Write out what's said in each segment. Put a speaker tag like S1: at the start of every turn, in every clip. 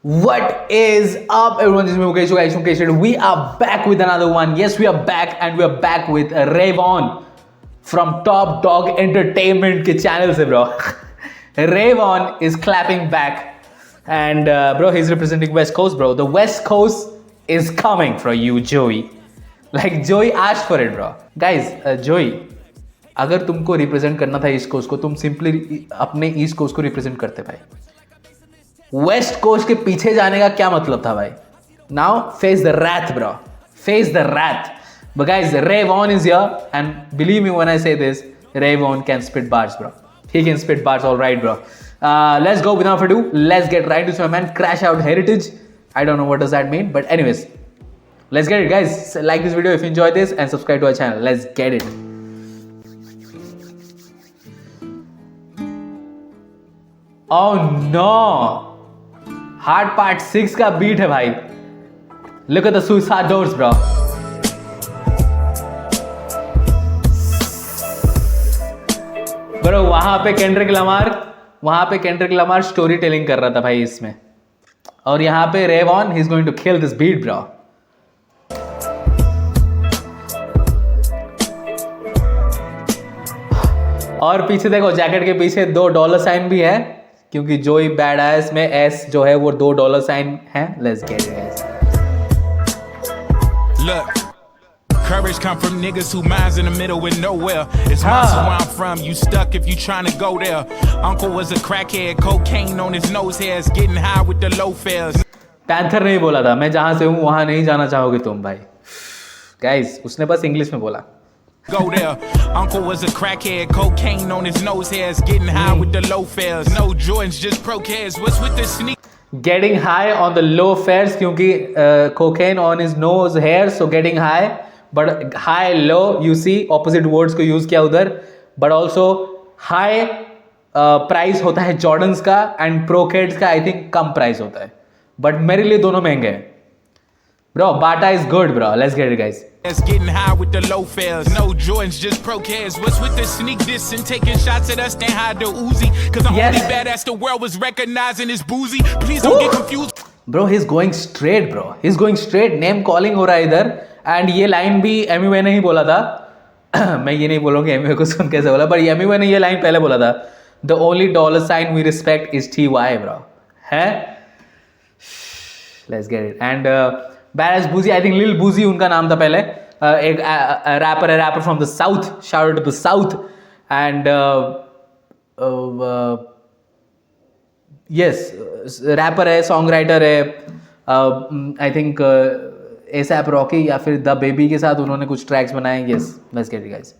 S1: What is up, everyone? This is me, Mukesh. Guys, Mukesh here. We are back with another one. Yes, we are back, and we are back with Rayvon from Top Dog Entertainment के channel से, bro. Rayvon is clapping back, and bro, he's representing West Coast, bro. The West Coast is coming for you, Joey. Like Joey asked for it, bro. Guys, Joey, अगर तुमको represent करना था east coast को, तुम simply अपने east coast को represent करते भाई. वेस्ट कोस्ट के पीछे जाने का क्या मतलब था भाई? Now face the wrath, bro. Face the wrath. But guys, Rayvon is here, and believe me when I say this, Rayvon can spit bars, bro. He can spit bars, all right, bro. Let's go without further ado. Let's get right into my man. Crash Out Heritage. I don't know what does that mean, but anyways, let's get it, guys. Like this video if you enjoyed this, and subscribe to our channel. Let's get it. Oh no! Hard Part 6 का beat है भाई. Look at the suicide doors, bro. Bro, वहां पे Kendrick Lamar story telling कर रहा था भाई इसमें. और यहाँ पे Rayvon, he's going to kill this beat, bro. और पीछे देखो, जैकेट के पीछे $2 भी है, क्योंकि जोई बैड एस में एस जो है वो $2 है. Let's get it guys.
S2: Look, courage come from niggas who minds in the middle with nowhere. It's Monster where I'm from, you stuck if you trying to go there. Uncle was a crackhead, cocaine on his nose hairs, getting high with the low fares. Panther नहीं बोला था, मैं जहां से हूं वहां नहीं जाना चाहोगे तुम भाई. गाइस, उसने बस इंग्लिश में बोला. Go there. Uncle was a crackhead, cocaine on his nose hairs, getting high with the low fares. No Jordans, just pro cares. What's with the sneak?
S1: Getting high on the low fares, क्योंकि cocaine on his nose hairs, so getting high. But high, low, you see opposite words को use किया उधर. But also high price होता है Jordans का, and pro kids का I think come price होता है. But मेरे लिए दोनों महंगे हैं. Bro, Bata is good, bro. Let's get it, guys.
S2: It's getting high with the low fares. No Jordans, just pro cares. What's with the sneak diss and taking shots at us? Then hide the Uzi. Cause I'm only badass the world was recognizing is boozy. Please don't get confused.
S1: Bro, he's going straight, bro. He's going straight. Name calling हो रहा है इधर. And ये line भी MUA ने ही बोला था. मैं ये नहीं बोलूँगा MUA को सुन कैसे बोला, but MUA ने ये line पहले बोला था. The only $sign we respect is TY, bro. है? Let's get it. And Badass Boozy, I think Lil Boozy उनका नाम था पहले. एक rapper from the south. Shout out to the south. And yes, rapper है, songwriter है. I think ASAP Rocky या फिर The Baby के साथ उन्होंने कुछ tracks बनाए. Yes, let's get it, guys.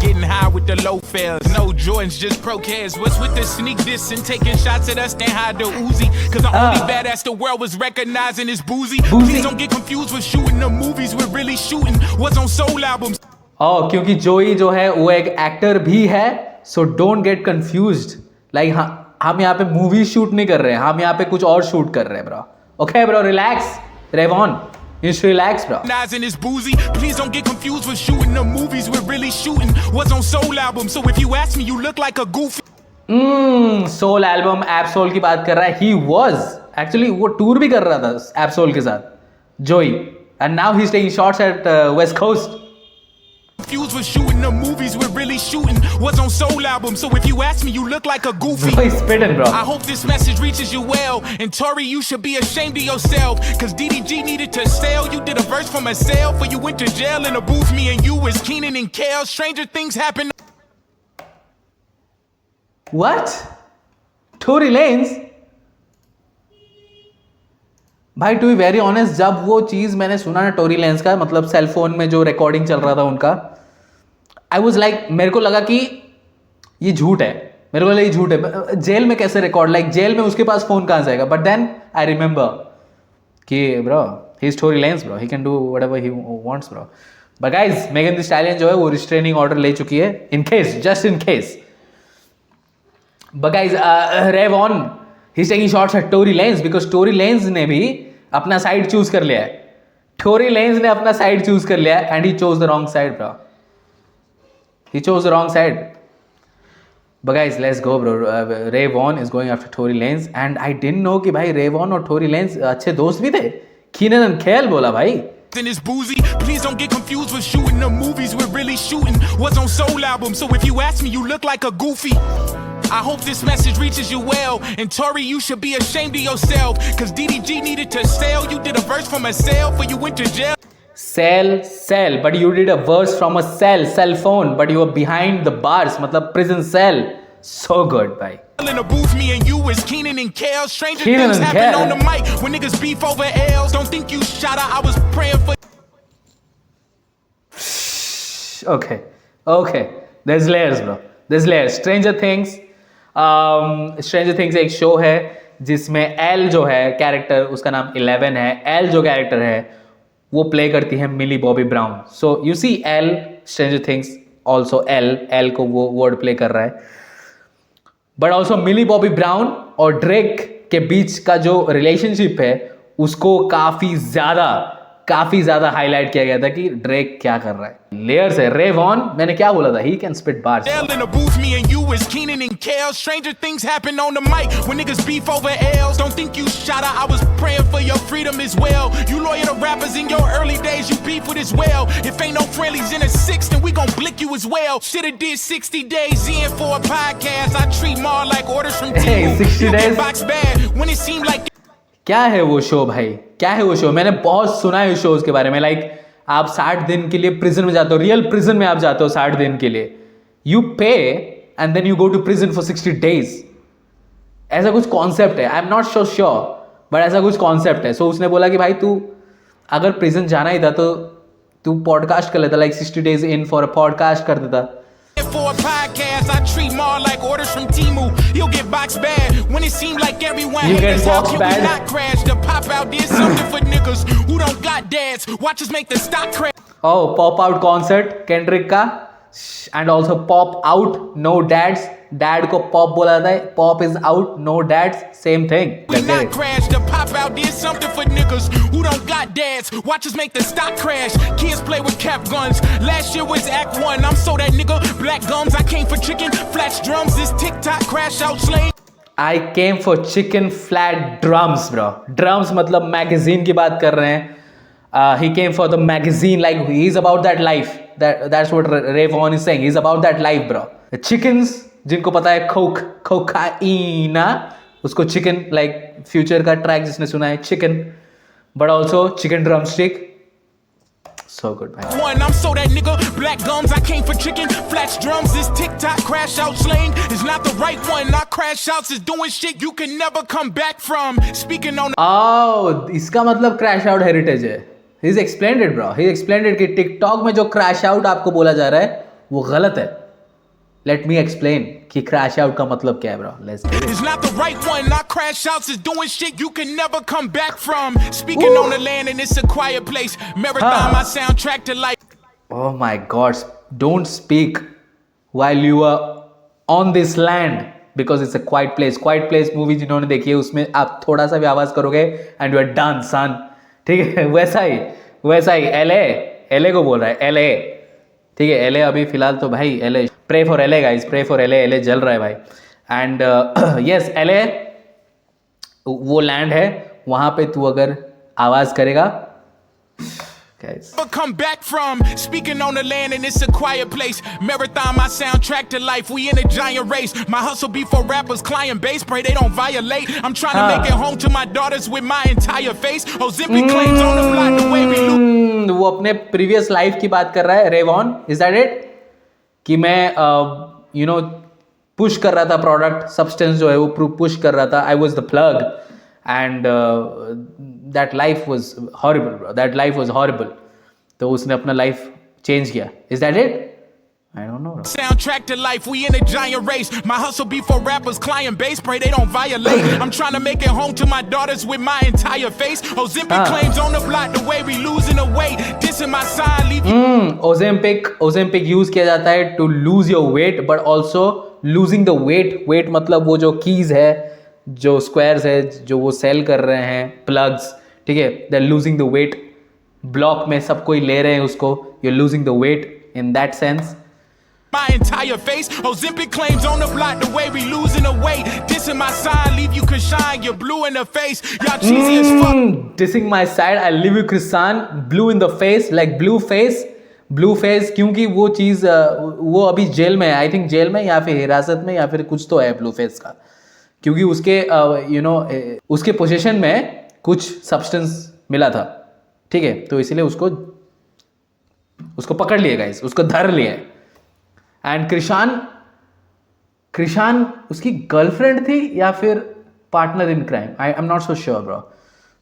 S2: Getting high with the low fares. No Jordans, just pro cares. What's with the sneak diss and taking shots at us? Then hide the Uzi. Cause the only badass the world was recognizing is boozy. Please don't get confused with shooting the movies. We're really shooting what's on soul albums.
S1: Oh, क्योंकि जोई जो है वो एक actor भी है. So don't get confused. Like हम यहाँ पे मूवी शूट नहीं कर रहे हैं, हम यहाँ पे कुछ और शूट कर रहे हैं, bro. Okay, bro, relax. Rayvon, you should relax, bro.
S2: Is boozy. Please don't get confused with shooting the movies. We're really shooting what's on soul album. So if you ask me, you look like a goofy.
S1: Soul album, Absol की बात कर रहा है. He was actually वो tour भी कर रहा था Absol के साथ, Joey. And now he's taking shots at West Coast.
S2: Confused with shooting the movies. We're really shooting what's on soul album. So if you ask me, you look like a goofy.
S1: He's spitting, bro.
S2: I hope this message reaches you well. And Tori, you should be ashamed of yourself. Cause DDG needed to sell. You did a verse for myself. Or you went to jail in a booth. Me and you was Keenan and Kel. Stranger things happen.
S1: What? Tory Lanez? भाई to be very honest, जब वो चीज़ मैंने सुना ना Tori lens का, मतलब cell phone में जो रिकॉर्डिंग चल रहा था उनका, आई वॉज लाइक, मेरे को लगा कि ये झूठ है. मेरे को लगा ये झूठ है. जेल में कैसे रिकॉर्ड, लाइक जेल में उसके पास फोन कहाँ से आएगा. बट देन आई रिमेंबर कि bro, he is Tory Lanez, bro, he can do whatever he wants, bro. But guys, Megan thee stallion जो है वो रिस्ट्रेनिंग ऑर्डर ले चुकी है, in case, just in case. But guys, Rayvon, he is taking shots at Tory Lanez because Tory Lanez ने भी अपना side choose कर लिया है. टोरी लेंस ने अपना साइड चूज कर लिया है, and he chose the wrong side, bro. He chose the wrong side. But guys, let's go, bro. Ray Vaughn is going after Tory Lanez, and I didn't know कि भाई Ray Vaughn और Tory Lanez अच्छे दोस्त भी थे. Keenan and Kel बोला भाई.
S2: And it's boozy. Please don't get confused with shooting the movies. We're really shooting what's on Soul album. So if you ask me, you look like a goofy. I hope this message reaches you well. And Tory, you should be ashamed of yourself. Cause DDG needed to sell. You did a verse from a cell before you went to jail.
S1: Cell, but you did a verse from a cell phone, but you were behind the bars, मतलब prison cell. So good, bhai.
S2: In the booth, me and you is Keenan and Kel. Stranger
S1: Keenan
S2: things
S1: and
S2: happen
S1: Kel.
S2: on the mic when niggas beef over L's. Don't think you shot her. I was praying for.
S1: Okay. There's layers, bro. There's layers. Stranger Things एक show है जिसमें L जो है character, उसका नाम 11 है. L जो character है वो प्ले करती है Millie Bobby Brown. So you see L Stranger Things also L को वो वर्ड प्ले कर रहा है. But also Millie Bobby Brown और ड्रेक के बीच का जो रिलेशनशिप है उसको काफी ज्यादा हाईलाइट किया गया था कि ड्रेक क्या कर रहा है. लेयर्स है. रे वॉन, मैंने क्या बोला था, he can spit bars.
S2: In the booth, me and you is Keenan and Kel. Stranger things happen on the mic when niggas beef over L's. Don't think you shot her. I was praying for your freedom as well. You loyal to rappers in your early days, you beef with as well. If ain't no friendlies in the six, then we gon' blick you as well. Shoulda did 60 days in for a podcast. I treat more like orders from
S1: Hey,
S2: Temu.
S1: 60
S2: You
S1: days?
S2: get box bad when it seemed like.
S1: क्या है वो show भाई, क्या है वो show? मैंने बहुत सुना है उस शोज के बारे में. लाइक आप 60 दिन के लिए प्रिजन में जाते हो, रियल प्रिजन में आप जाते हो 60 दिन के लिए. You pay and then you go to prison for 60 days. ऐसा कुछ कॉन्सेप्ट है. I am not so sure, but ऐसा कुछ कॉन्सेप्ट है. सो उसने बोला कि भाई तू अगर प्रिजन जाना ही था तो तू पॉडकास्ट कर लेता. Like 60 days in for a podcast कर देता.
S2: For a podcast, I treat more like orders from Temu. You'll get box bad when it seemed like everyone
S1: You
S2: hated
S1: get
S2: us. How
S1: box
S2: can
S1: bad?
S2: we not crash? The pop out did something for niggas who don't got dads. Watch us make the stock crash.
S1: Oh, pop out concert Kendrick का, and also pop out no dads. Dad को pop बोला था. Pop is out, no dads, same thing.
S2: We not crash. The pop out did something for niggas who don't got dads. Watch us make the stock crash. Kids play with cap guns. Last year was Act 1. I'm so that nigga. Black gums. I came for chicken. Flash drums. This TikTok crash out slang.
S1: I came for chicken flat drums, bro. Drums मतलब magazine की बात कर रहे हैं. He came for the magazine, like he's about that life. That's what Ray Vaughn is saying. He's about that life, bro. The chickens, जिनको पता है कोकाइना, उसको चिकन, लाइक फ्यूचर का ट्रैक जिसने सुना है chicken, but also chicken drum stick. So good, man.
S2: One, I'm so that nigga. Black gums, I came for chicken. Flash drums, this TikTok crash out slang is not the right one. Not crash outs is doing shit you can never come back from. Speaking on.
S1: Oh, इसका मतलब crash out heritage है. He's explained it, bro. He's explained it कि TikTok में जो crash out आपको बोला जा रहा है वो गलत है. Let me explain कि crash out का मतलब क्या है, bro. Let's get it.
S2: It's not the right one. Not crash outs is doing shit you can never come back from. Speaking on the land and it's a quiet place. Marathon, my soundtrack to life.
S1: Oh my God! Don't speak while you are on this land because it's a quiet place. Quiet place movie जिन्होंने देखी है उसमें आप थोड़ा सा भी आवाज करोगे and you are done, son. ठीक है, वैसा ही LA को बोल रहा है LA. ठीक है, LA अभी फिलहाल तो भाई LA. Pray for LA guys, pray for LA जल रहा है भाई. एंड यस, LA वो लैंड है, वहां पे तू अगर आवाज करेगा guys.
S2: Come back from. Speaking on the land and it's a quiet place. Marathon, my soundtrack to life. We in a giant race. My hustle be for rappers, client base. Pray they don't violate. I'm trying to make it home to my daughters with my entire face. Ozempic claims on the block the way we lose.
S1: वो अपने previous life की बात कर रहा है. Ray Vaughn, is that it? कि मैं push कर रहा था प्रोडक्ट, सब्सटेंस जो है वो पुश कर रहा था. I was the plug and that life was horrible, bro. That life was horrible. तो उसने अपना लाइफ चेंज किया. Is that it? I don't know.
S2: Soundtrack to life, we in a giant race. My hustle be for rappers, client base. Pray they don't violate. I'm trying to make it home to my daughters with my entire face. Ozempic claims on the block the way we losing the weight. Dissing my sign, leave
S1: Ozempic use किया जाता है to lose your weight, but also losing the weight. Weight मतलब वो जो keys है, जो squares है, जो वो सेल कर रहे हैं, प्लग्स. ठीक है, they're losing the weight. Block में सब कोई ले रहे हैं उसको. You're losing the weight in that sense.
S2: my entire face. Ozempic claims on the block the way we losing the weight. Dissing my side, leave you Krishan, you're blue in the face. Y'all cheesy as fuck.
S1: Dissing my side, I leave you Krishan, blue in the face, like blue face क्योंकि वो चीज़ वो अभी jail में है, I think jail में या फिर हिरासत में या फिर कुछ तो है ब्लू फेस का, क्योंकि उसके उसके पोजीशन में कुछ सब्सटेंस मिला था, ठीक है, तो इसलिए उसको पकड़ लिए गाइस, उसको धर लिए. एंड कृषान उसकी गर्लफ्रेंड थी या फिर partner in crime, I am not so sure bro,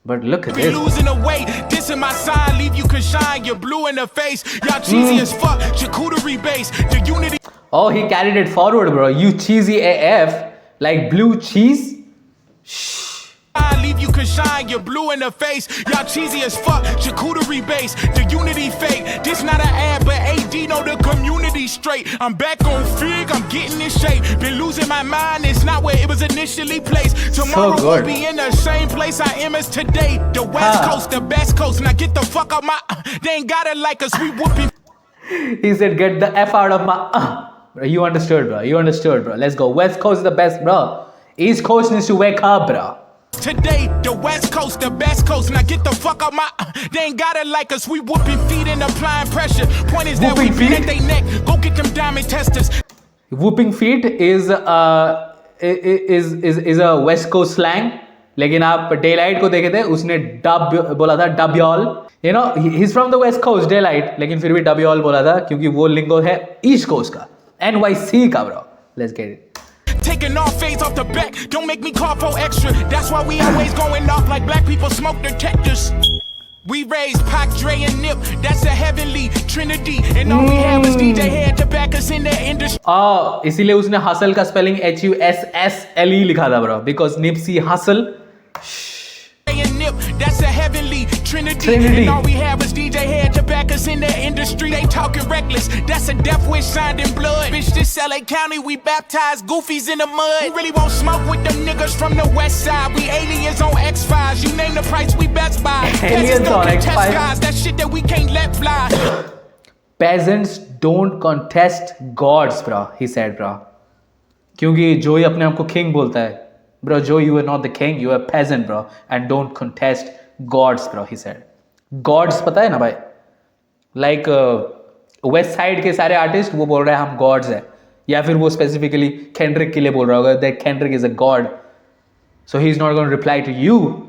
S1: but look at this.
S2: Losing the weight, dissing my side, leave you Krishan, you're blue in the face. Y'all cheesy as fuck, charcuterie base, the unity.
S1: Oh, he carried it forward, bro. You cheesy AF, like blue cheese.
S2: I leave you Krishan, you're blue in the face. Y'all cheesy as fuck, charcuterie base, the unity fake. This not an ad, but AD know the community straight. I'm back on Fig, I'm getting in shape. Been losing my mind, it's not where it was initially placed. Tomorrow we'll be in the same place I am as today. The West Coast, the best coast. Now get the fuck out my. They ain't got it like us, we whooping.
S1: He said, "Get the F out of my." Bro, you understood, bro. You understood, bro. Let's go. West Coast is the best, bro. East Coast needs to wake up, bro.
S2: Today, the West Coast, the best coast. Now get the fuck out my. They ain't got it like us. We whooping feet and applying pressure. Point is that we beat at they neck. Go get them diamond testers.
S1: Whooping feet is a West Coast slang. लेकिन आप Daylight को देखे थे, उसने dub बोला था, dub'yall. You know, he's from the West Coast, Daylight, लेकिन फिर भी dub'yall बोला था क्योंकि वो lingo है East Coast का, NYC का, bro. Let's get it.
S2: Taking off fades off the back, don't make me call for extra. That's why we always going off like black people smoke detectors. We raised Pac, Dre, and Nip. That's a heavenly trinity. And all we have is DJ Head to back us in the industry.
S1: इसीलिए उसने hustle का spelling HUSSLE लिखा था, bro. Because Nipsey Hussle.
S2: And Nip, that's a heavenly trinity. And all we have is DJ Head to back us in the industry. They talking reckless. That's a death wish signed in blood. Bitch, this LA County, we baptized goofies in the mud. We really won't smoke with them niggas from the west side. We aliens on X-Files. You name the price, we best buy.
S1: Aliens on X-Files.
S2: Guys, that shit that we can't let fly.
S1: Peasants don't contest gods, bro. He said, bro. क्योंकि जोई अपने आप को king बोलता है. Bro, Joe, you are not the king, you are a peasant, bro. And don't contest gods, bro, he said. Gods, पता है ना भाई? Like, West Side के सारे artists, वो बोल रहे हैं हम gods हैं. या फिर वो specifically Kendrick के लिए बोल रहा होगा that Kendrick is a god. So he's not going to reply to you.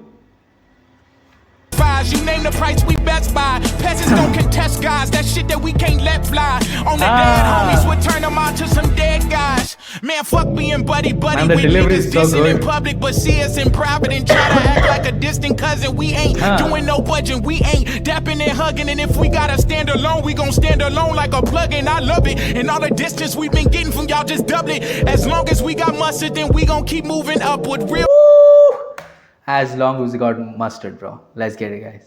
S2: You name the price, we best buy. Peasants don't contest guys, that shit that we can't let fly. On the dead homies, we'll turn them out to some dead guys. Man, fuck being buddy
S1: Man, the
S2: with
S1: delivery
S2: niggas
S1: is so
S2: dissing in
S1: good.
S2: public, but see us in private and try to act like a distant cousin. We ain't doing no budging, we ain't dapping and hugging. And if we gotta stand alone, we gon' stand alone like a plug-in. I love it. And all the distance we've been getting from y'all, just double it. As long as we got mustard, then we gon' keep moving upward. Real.
S1: As long as we got mustard, bro. Let's get it, guys.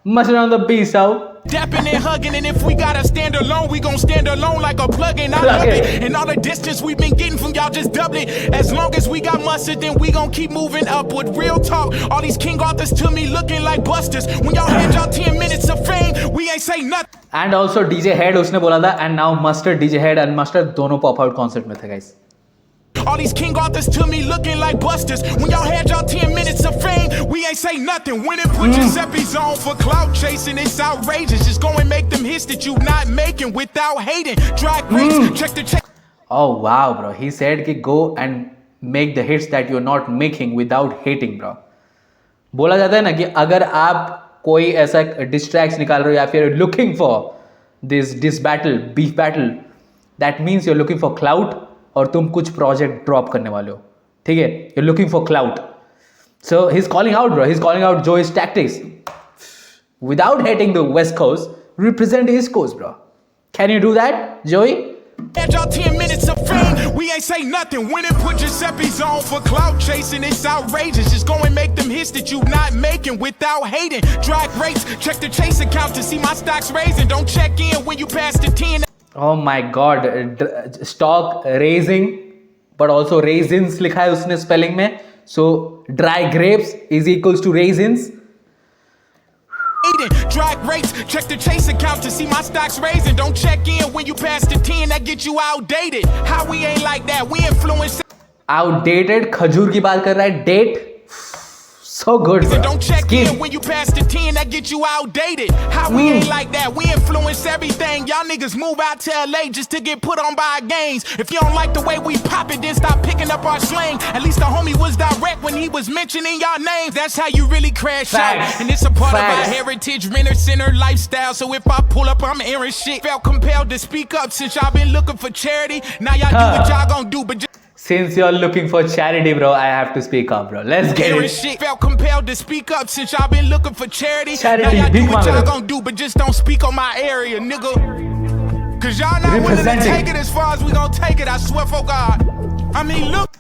S1: Mustard on the beast out.
S2: Dapping and hugging, and if we gotta stand alone, we gon' stand alone like a plug-in. I love it. And all the distance we've been getting from y'all, just double it. As long as we got mustard, then we gon' keep moving upward. Real talk, all these King Arthurs to me looking like busters. When y'all had y'all 10 minutes of fame, we ain't say nothing.
S1: And also DJ Head उसने बोला था, and now Mustard, DJ Head and Mustard दोनों pop out concert में थे, guys.
S2: All these King Arthurs to me looking like busters. When y'all had y'all 10 minutes of fame, we ain't say nothing. When it put Giuseppe's on for clout chasing, it's outrageous. Just go and make them hits that you not making without hating. Dry grapes, check the check.
S1: Oh wow, bro. He said कि go and make the hits that you're not making without hating, bro. बोला जाता है ना कि अगर आप कोई ऐसा diss tracks निकाल रहे हो या फिर looking for this battle, beef battle, that means you're looking for clout. और तुम कुछ प्रोजेक्ट ड्रॉप करने वाले हो, ठीक है? You're looking for clout. So he's calling out, bro. He's calling out Joey's tactics. Without hating the West Coast, represent East Coast, bro. Can you do that, Joey?
S2: Had y'all 10 minutes of fame, we ain't say nothing. When it put Giuseppe's on for clout chasing, it's outrageous. Just go and make them hits that you not making without hating. Drag rates, check the chase account to see my stocks raising. Don't check in when you pass the 10.
S1: Oh my God, stock raising, but also raisins लिखा है उसने spelling में. So dry grapes is equals to raisins.
S2: Drag rates, check the chase account to see my stocks raising. Don't check in when you pass the 10, that get you outdated. How we ain't like that, we influence.
S1: Outdated खजूर की बात कर रहा है. Date. So good, bro.
S2: Don't check
S1: Skip.
S2: in when you pass the 10, that get you outdated. How we ain't like that, we influence everything. Y'all niggas move out to LA just to get put on by gangs. If you don't like the way we pop it, then stop picking up our slang. At least the homie was direct when he was mentioning y'all names. That's how you really crash
S1: Facts.
S2: out. And it's a part of
S1: Facts.
S2: our heritage, renter center lifestyle. So if I pull up, I'm airing shit. Felt compelled to speak up since y'all been looking for charity. Now y'all do what y'all gon' do, but just
S1: Since you're looking for charity, bro, I have to speak up, bro. Let's get
S2: airing
S1: it.
S2: shit. Felt compelled to speak up since y'all been looking for charity.
S1: Charity,
S2: Now y'all
S1: big
S2: do what
S1: man.
S2: y'all gon' do, but just don't speak on my area, nigga. Cause y'all not willing to
S1: Representing.
S2: take it as far as we gon' take it, I swear for God. I mean, look.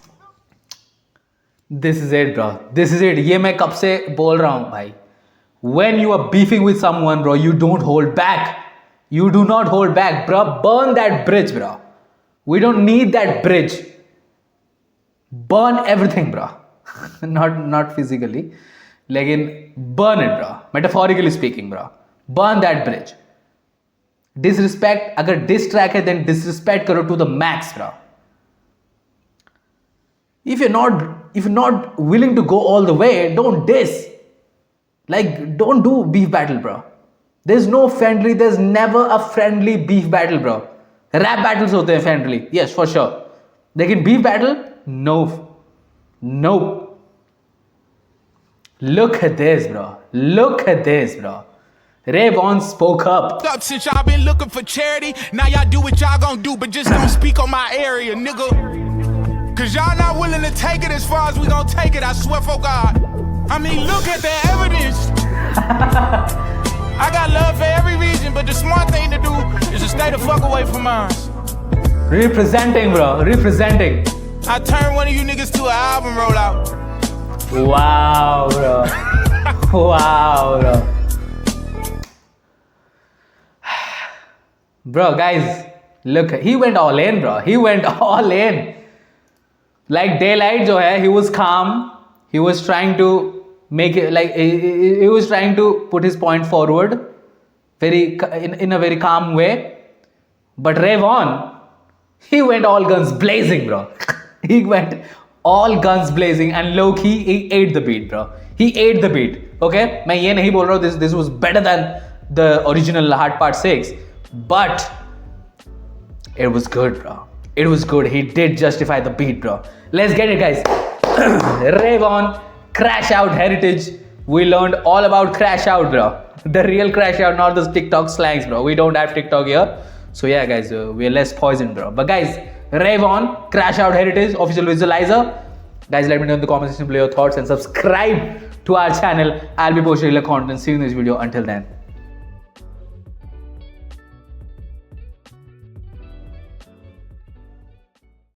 S1: This is it, bro. This is it. ये मैं कब से बोल रहा हूँ भाई. When you are beefing with someone, bro, you don't hold back. You do not hold back, bro. Burn that bridge, bro. We don't need that bridge. Burn everything, bro. not physically. लेकिन burn it, bro. Metaphorically speaking, bro. Burn that bridge. Disrespect, अगर diss track है, then disrespect करो to the max, bro. If you're not willing to go all the way, don't diss. Like, don't do beef battle, bro. There's never a friendly beef battle, bro. Rap battles होते हैं friendly, yes, for sure. लेकिन beef battle, no. Look at this, bro. Look at this, bro. Ray Vaughn spoke up.
S2: Since y'all been looking for charity, now y'all do what y'all gon' do, but just don't speak on my area, nigga. Cause y'all not willing to take it as far as we gon' take it, I swear for God. I mean, look at the evidence. I got love for every region, but the smart thing to do is to stay the fuck away from us.
S1: Representing, bro. Representing.
S2: I turn one of you niggas to an album rollout.
S1: Wow, bro. Wow, bro. Bro, guys, look, he went all in, bro. He went all in. Like Daylight, jo hai, he was calm. He was trying to make it like he was trying to put his point forward, in a very calm way. But Ray Vaughn, he went all guns blazing, bro. He went all guns blazing, and low-key he ate the beat, bro. He ate the beat. Okay, मैं ये नहीं बोल रहा हूँ this was better than the original Hard Part 6, but it was good, bro. It was good. He did justify the beat, bro. Let's get it, guys. Ray Vaughn, Crash Out Heritage. We learned all about Crash Out, bro. The real Crash Out, not the TikTok slangs, bro. We don't have TikTok here. So yeah, guys, we're less poisoned, bro. But guys, Ray Vaughn, Crash Out Heritage, official visualizer. Guys, let me know in the comment section below your thoughts and subscribe to our channel. I'll be posting regular content. See you in this video. Until then.